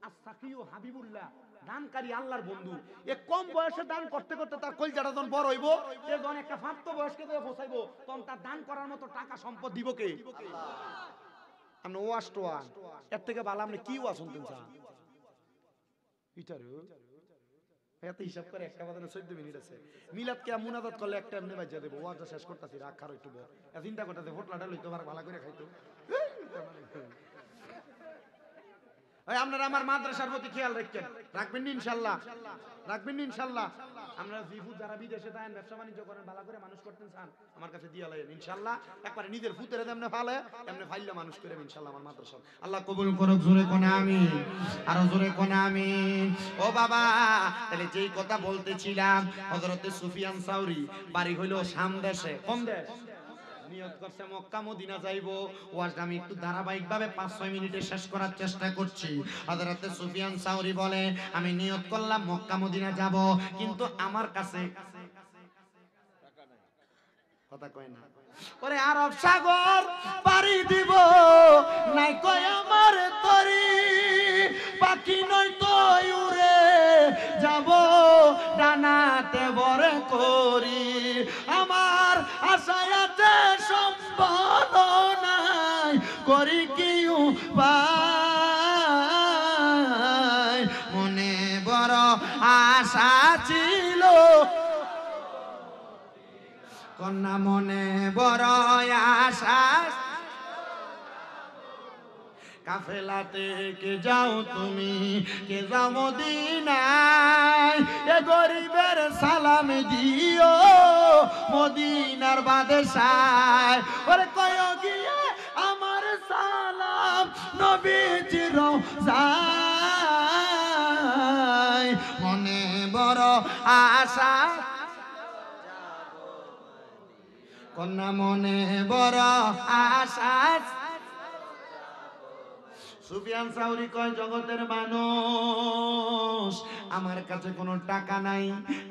আর সাকিও হাবিবুল্লাহ দানকারী আল্লাহর বন্ধু, এ কম বয়সে দান করতে করতে তার কলজাটা যখন বড় হইব, এ যখন একটা প্রাপ্ত বয়স্কে দিয়ে পৌঁছাইবো তখন তার দান করার মতো টাকা সম্পদ দিব কে? আল্লাহ। আমরা ওয়াজ টোয়াজ এর থেকে ভালো আপনি কি ওয়াজ শুনতেন চান? এটারও এত হিসাব করে একটা বাদে 14 মিনিট আছে। মিলাদ কে মুনাজাত করলে একটা এমনি বাজ্যা দেব, ওয়াজটা শেষ করতেছি, রাগ খারো একটু বল। চিন্তা করতেছে হোটলাটা লইতো আর ভালো করে খাইতো। আপনারা আমার মাদ্রাসার প্রতি খেয়াল রাখবেন ইনশাআল্লাহ, রাখবেন ইনশাআল্লাহ। আমরা জিফু যারা বিদেশে থাকেন ব্যবসা বাণিজ্য করেন ভালো করে মানুষ করতেন চান আমার কাছে দিয়া লাগেন ইনশাআল্লাহ। একবারে নিজের ফুতের এমনি ফালে এমনি ফাইলে মানুষ করে ইনশাআল্লাহ আমার মাদ্রাসা আল্লাহ কবুল করুক। জোরে কোনে আমিন, আরো জোরে কোনে আমিন। ও বাবা, তাহলে যেই কথা বলতেছিলাম, হযরত সুফিয়ান সাউরি বাড়ি হইল শাম দেশে। কোন দেশ? নিয়ত করছে মক্কা মদিনা যাইবো। ওয়াজটা আমি একটু ধারাবাহিকভাবে 5-6 মিনিটে শেষ করার চেষ্টা করছি। হযরত সুফিয়ান সাউরি বলে আমি নিয়ত করলাম মক্কা মদিনা যাব, কিন্তু আমার কাছে কথা কয় না। ওরে আরব সাগর পাড়ি দিব নাই কয় আমার তরি, পাখি নয় তো উড়ে যাব ডানাতে বরে করি, আমার আশায় আছে সম্বল নাই করি কি উপায়, মনে বড় আশা ছিল কন্যা, মনে বড় আশা কাফেলাতে কে যাও তুমি, কে যাও মদিনায়, এ গরিবের সালাম দিও মদিনার বাদশাহ, ওরে কয় গিয়ে আমার সালাম নবীজির রওজায়, মনে বড় আশা কন্যা, মনে বড় আশা। সুফিয়ান সাউরি কয় জগতের মানুষ আমার কাছে কোনো টাকা নাই,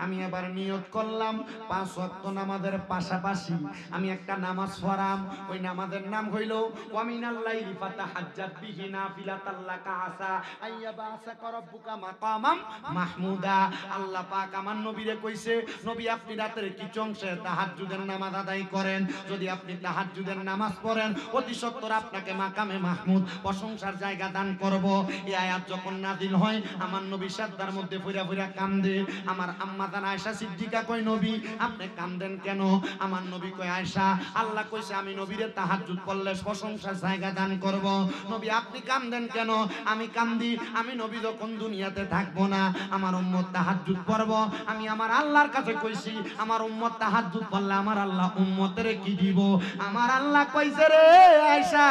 আমি এবার নিয়ত করলাম 5 ওয়াক্ত নামাজের পাশাপাশি আমি একটা নামাজ পড়াম। ওই নামাজের নাম হইল ওয়া মিনাল লাইলি ফাতাহাজ্জাত বিহি নাফিলাতাল লাকা আসা আইয়াবাসাকা রাব্বুকা মাকামাম মাহমুদা। আল্লাহ পাক আমার নবীরে কইছে, নবী আপনি রাতের কিছু অংশে তাহাজ্জুদের নামাজ আদায় করেন, যদি আপনি তাহাজ্জুদের নামাজ পড়েন অতি সত্বর আপনাকে মাকামে মাহমুদ প্রশংসার জায়গা দান করব। এই আয়াত যখন নাযিল হয় আমার নবী সাজদার মধ্যে ফুরা ফুরা কান্দে। আমার আম্মা জান আয়েশা সিদ্দিকা কয় নবী আপনি কান্দেন কেন? আমার নবী কয় আয়েশা আল্লাহ কইছে আমি নবীরে তাহাজ্জুদ পড়লে প্রশংসার জায়গা দান করব। নবী আপনি কান্দেন কেন? আমি কান্দি, আমি নবী যখন দুনিয়াতে থাকবো না আমার উম্মত তাহাজ্জুদ পড়ব, আমি আমার আল্লাহর কাছে কইছি আমার উম্মত তাহাজ্জুদ পড়লে আমার আল্লাহ উম্মতের কি দিব? আমার আল্লাহ কইছে রে আয়েশা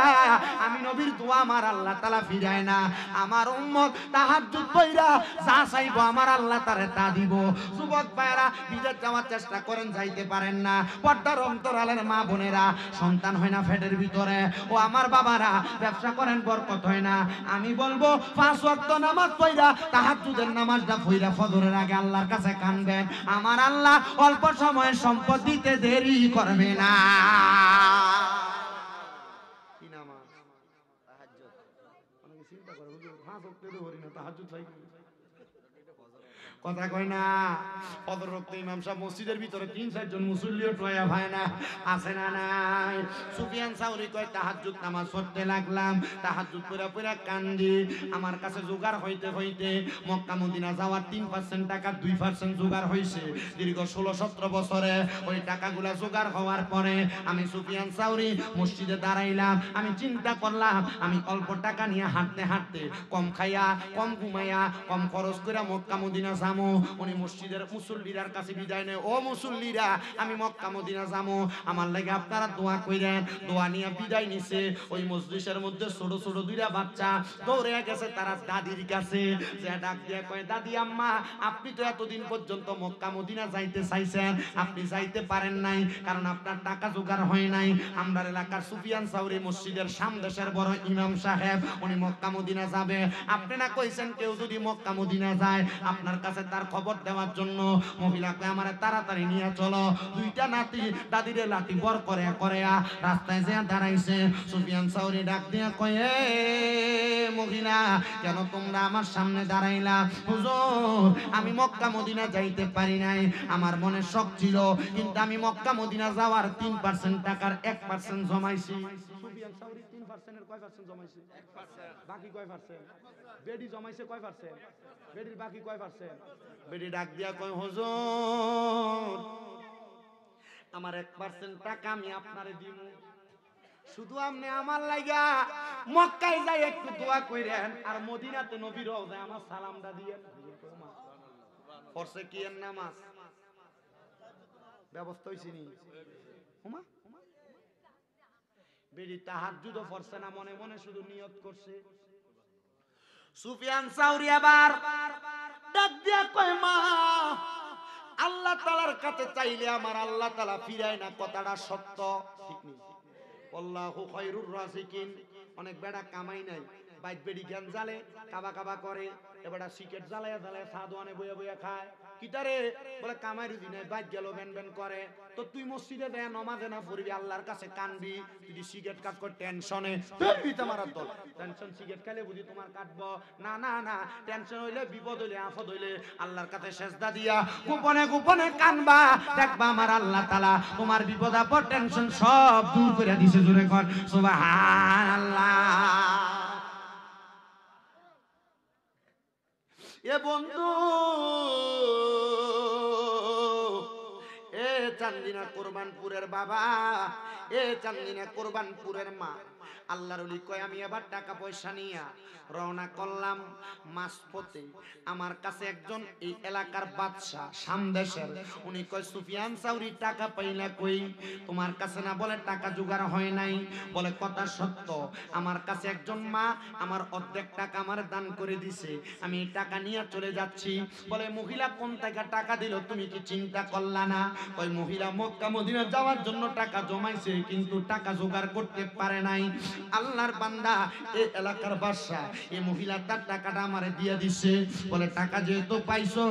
আমি নবীর দোয়া আমার আল্লাহ তাআলা ফিরায় না, আমার উম্মত তাহাজ্জুদ পড়া যা চাইবো আমার আল্লাহ তারে তা দিব। যুবক ভাইরা বিদেশ যাওয়ার চেষ্টা করেন, যাইতে পারেন না, পর্দার অন্তরালের মা বোনেরা সন্তান হয় না পেটের ভিতরে, ও আমার বাবারা ব্যবসা করেন বরকত হয় না, আমি বলবো 5 ওয়াক্ত নামাজ পড়া তাহাজ্জুদের নামাজটা পড়া ফজরের আগে আল্লাহর কাছে কাঁদবেন, আমার আল্লাহ অল্প সময়ে সম্পদ দিতে দেরি করবে না। কি নামাজ? তাহাজ্জুদ। অনেকে চিন্তা করে হুজুর 5 ওয়াক্তেরও করি না, তাহাজ্জুদ পাই কথা কয় না। ফজর ওয়াক্তে ইমাম সাহেব মসজিদের ভিতরে 3-4 জন মুসল্লিও টয়া হয় না, আছে না নাই? সুফিয়ান সাউরি কয় তাহাজ্জুদ নামাজ পড়তে লাগলাম, তাহাজ্জুদ পড়া পড়া কান্দি। আমার কাছে জোগাড় হইতে হইতে মক্কা মদিনা যাওয়ার 3% টাকা 2% জোগাড় হইছে। দীর্ঘ 16-17 বছরে ওই টাকাগুলা জোগাড় হওয়ার পরে আমি সুফিয়ান সাউরি মসজিদে দাঁড়াইলাম। আমি চিন্তা করলাম আমি অল্প টাকা নিয়ে হাঁটতে হাঁটতে, কম খাইয়া কম ঘুমাইয়া কম খরচ করে মক্কা মদিনা যামু। উনি মসজিদের মুসল্লিরার কাছে বিদায় নেয়, ও মুসল্লিরা আমি মক্কা মদিনা যামু, আমার লাগে আপনারা দোয়া কইরেন। দোয়া নিয়ে বিদায় নিছে। ওই মজলিসের মধ্যে ছোট ছোট দুইটা বাচ্চা দৌড়ে গেছে তারা দাদির কাছে, যে ডাক দিয়ে কয় দাদি আম্মা আপনি তো এতদিন পর্যন্ত মক্কা মদিনা যাইতে চাইছেন, আপনি যাইতে পারেন নাই কারণ আপনার টাকা জোগাড় হয় নাই। আমরা এলাকার সুফিয়ান সাউরি মসজিদের সামদেশের বড় ইমাম সাহেব, উনি মক্কা মদিনা যাবে, আপনি না কইছেন কেউ যদি মক্কা মদিনা যায় আপনার কাছে তার খবর দেওয়ার জন্য। মহিলাকে আমারে তাড়াতাড়ি নিয়ে চলো। দুইটা নাতি দাদিরে লাঠি বর করে করে রাস্তায় যে দাঁড়াইছে। সুফিয়ান সাউরি ডাক দিয়া কয়ে মহিলা কেন তোমরা আমার সামনে দাঁড়াইলা? হুজুর আমি মক্কা মদিনা যাইতে পারি নাই, আমার মনে শখ ছিল, কিন্তু আমি মক্কা মদিনা যাওয়ার 3% টাকার 1% জমাইছি। সুফিয়ান সাউরি 3% এর কয় পার্সেন্ট জমাইছে? 1%। বাকি কয় পার্সেন্ট? বেডি জমাইছে কয় পার্সেন্ট? বেডির বাকি কয় পার্সেন্ট? বেডি ডাক দিয়া কয় হুজুর আমার 1% টাকা আমি আপনারে দিব, শুধু আপনি আমার লাগা মক্কায় যাই একটু দোয়া কইরেন আর মদিনাতে নবীর রওজায় আমার সালামটা দিয়েন। পড়ছে কি এর নামাজ ব্যবস্থা হইছে নি? ওমা বেডি তাহাজ্জুদও পড়ছে না, মনে মনে শুধু নিয়ত করছে। সুফিয়ান সাউরি আবার ডাক দিয়া কয় মা আল্লাহ তাআলার কাছে চাইলে আমার আল্লাহ তাআলা ফিরায় না, কথাটা সত্য ঠিক নেই? আল্লাহু খায়রুর রাযিকিন। অনেক বেড়া কামাই নাই, বাইক বেড়ি জ্ঞান জালে কাবা কাবা করে, এবারে সিগারেট জ্বালায়া জ্বালায়া সাদওয়ানে বইয়া বইয়া খায়। কিতারে বলে কামাই রুজি নাই, বাইক গেল বেন বেন করে। তো তুই মসজিদে দেয়া নমাজে না পড়বি, আল্লাহর কাছে কানবি, তুই সিগারেট কাট কর টেনশনে ধরবি তোমার দল। টেনশন সিগারেট খেলে বুঝি তোমার কাটবো না? না না, টেনশন হইলে বিপদ হইলে আফদ হইলে আল্লাহর কাছে সেজদা দিয়া গোপনে গোপনে কানবা, দেখবা আমার আল্লাহ তাআলা তোমার বিপদ আপদ টেনশন সব দূর করে দিছে। জোরে কর সুবহানাল্লাহ। এ বন্ধু এ চান্দিনা কোরবানপুরের বাবা, এ চান্দিনা কোরবানপুরের মা, আল্লাহর ওলি কয় আমি এবার টাকা পয়সা নিয়া রওনা করলাম মাঝপথে। আমার কাছে একজন এই এলাকার বাদশা সামদেশের, উনি কয় সুফিয়ান সাউরি টাকা পাইলা কই? তোমার কাছে না বলে টাকা জোগাড় হয় নাই? বলে কথা সত্য, আমার কাছে একজন মা আমার অর্ধেক টাকা আমার দান করে দিছে, আমি এই টাকা নিয়ে চলে যাচ্ছি। বলে মহিলা কোন থেকে টাকা দিল তুমি কি চিন্তা করলা না? ওই মহিলা মক্কা মদিনা যাওয়ার জন্য টাকা জমাইছে কিন্তু টাকা জোগাড় করতে পারে নাই। আল্লাহর বান্দা এই এলাকার বাদশা এই মহিলা তার টাকাটা আমারে দিয়ে দিছে। বলে টাকা যেহেতু পাইছো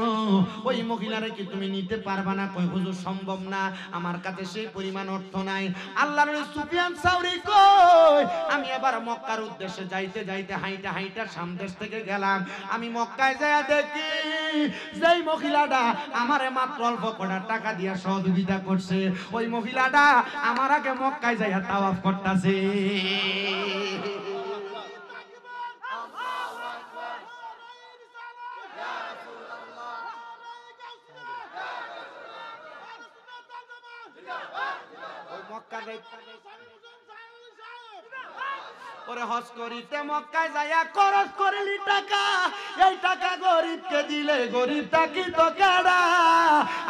ওই মহিলারে কি তুমি নিতে পারবা না? কই হুজুর সম্ভব না, আমার কাছে সেই পরিমাণ অর্থ নাই। আল্লাহর সুফিয়ান সাউরি কই আমি এবার মক্কার উদ্দেশ্যে যাইতে যাইতে হাইটা হাইটা সামদেশ থেকে গেলাম। আমি মক্কায় যায় দেখি যেই মহিলাটা আমারে মাত্র অল্প কটা টাকা দিয়া সহযোগিতা করছে, ওই মহিলাটা আমার আগে মক্কায় যাইয়া তাওয়াফ করতেছে। ওরে হজ করিতে মক্কায় যাইয়া খরচ করলি টাকা, এই টাকা গরিবকে দিলে গরিব থাকি তো কেডা?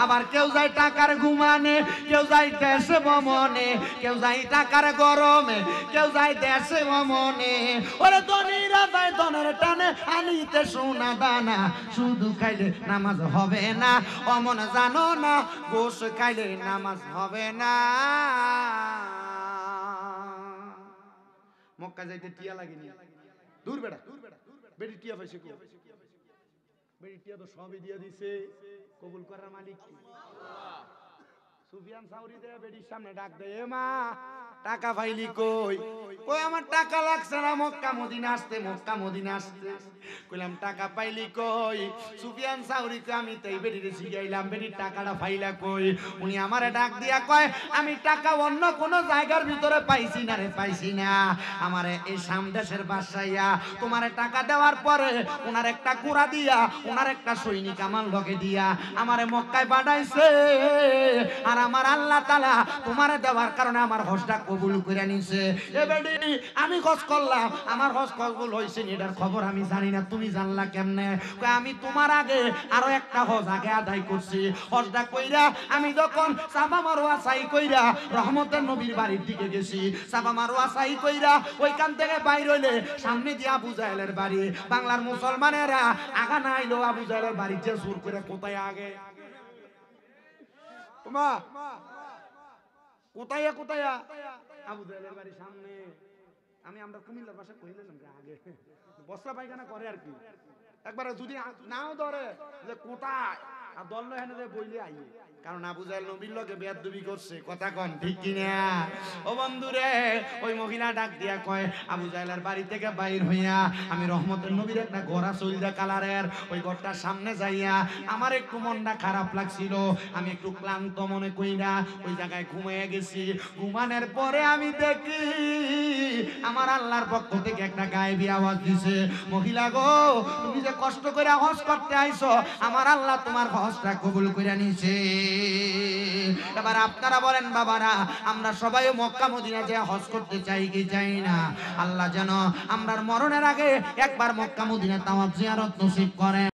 আবার কেউ যায় টাকার ঘুমানে, কেউ যায় দেশে ভ্রমণে, কেউ যায় টাকার গরমে, কেউ যায় দেশে ভ্রমণে। ওরে ধনীরা যায় ধনের টানে আনিতে সোনা দানা, শুধু খাইলে নামাজ হবে না অমন জানো না, গোশ খাইলে নামাজ হবে না। মক্কা যাইতে টিয়া লাগেনি, দূর বেড়া বেটি টিয়া পাইছে কো? বেটি টিয়া তো সবই দিয়ে দিছে, কবুল করার মালিক কি? সুফিয়ান সাউরি দে বেডির সামনে ডাক দে, এ মা টাকা পাইলি কই? কই আমার টাকা লাগছে না মক্কা মদিনা আসতে, মক্কা মদিনা আসতে। কইলাম টাকা পাইলি কই? সুফিয়ান সাউরি কই আমি তো এই বেডিরে শিখাইলাম, বেডির টাকাটা পাইলা কই? উনি আমারে ডাক দিয়া কয় আমি টাকা অন্য কোন জায়গার ভিতরে পাইছি না রে, পাইছি না। আমারে এই সামদেশের বাদশাইয়া তোমারে টাকা দেওয়ার পরে ওনার একটা কুড়া দিয়া, ওনার একটা সৈনিক আমার লগে দিয়া আমারে মক্কায় পাঠাইছে। আর আমার আল্লাহ তাআলা তোমারে দেওয়ার কারণে আমার হজটা কবুল করে নিছে। এ বেডি আমি হজ করলাম, আমার হজ কবুল হইছে এটার খবর আমি জানি না, তুমি জানলা কেমনে? কই আমি তোমার আগে আরো একটা হজ আগে আদায় করছি। হজটা কইরা আমি যখন সাফা মারওয়া সাই কইরা রহমতের নবীর বাড়ির দিকে গেছি, সাফা মারওয়া সাই কইরা ওইখান থেকে বাইর হইলে সামনে দিয়ে আবু জাহেলের বাড়ি। বাংলার মুসলমানেরা আগা না আইলো আবু জাহেলের বাড়ি যে সুর করে কোথায় আগে মা কোথায় কোথায় আবু জাহেলের বাড়ির সামনে। আমরা কুমিল্লার ভাষা কইলাম আগে বস্তা পায়খানা করে আর কি। একবার যদি নাও ধরে যে কোথায় আর দল হেনে বইলে আইয়ে, কারণ আবু জাহেল নবীর লগে বেয়াদবি করছে। কথা কন ঠিক কিনা? ও বন্ধুরে ওই মহিলা ডাক দিয়া কয় আবু জাহেলের বাড়ি থেকে বাইর হইয়া আমি রহমতের নবীর একটা ঘোড়া চলদা কালারের ওই ঘরটার সামনে যাইয়া আমার একটু মনটা খারাপ লাগছিল, আমি একটু ক্লান্ত মনে কইরা ওই জায়গায় ঘুমিয়ে গেছি। ঘুমানোর পরে আমি দেখি আমার আল্লাহর পক্ষ থেকে একটা গায়েবী আওয়াজ দিছে, মহিলা গো তুমি যে কষ্ট করে হজ করতে আইছো আমার আল্লাহ তোমার হজটা কবুল করে নিছে। এবার আপনারা বলেন বাবারা, আমরা সবাই মক্কা মদিনা যে হজ করতে চাই কি চাই না? আল্লাহ যেন আমরার মরণের আগে একবার মক্কা মদিনা তাওয়াফ জিয়ারত নসিব করেন।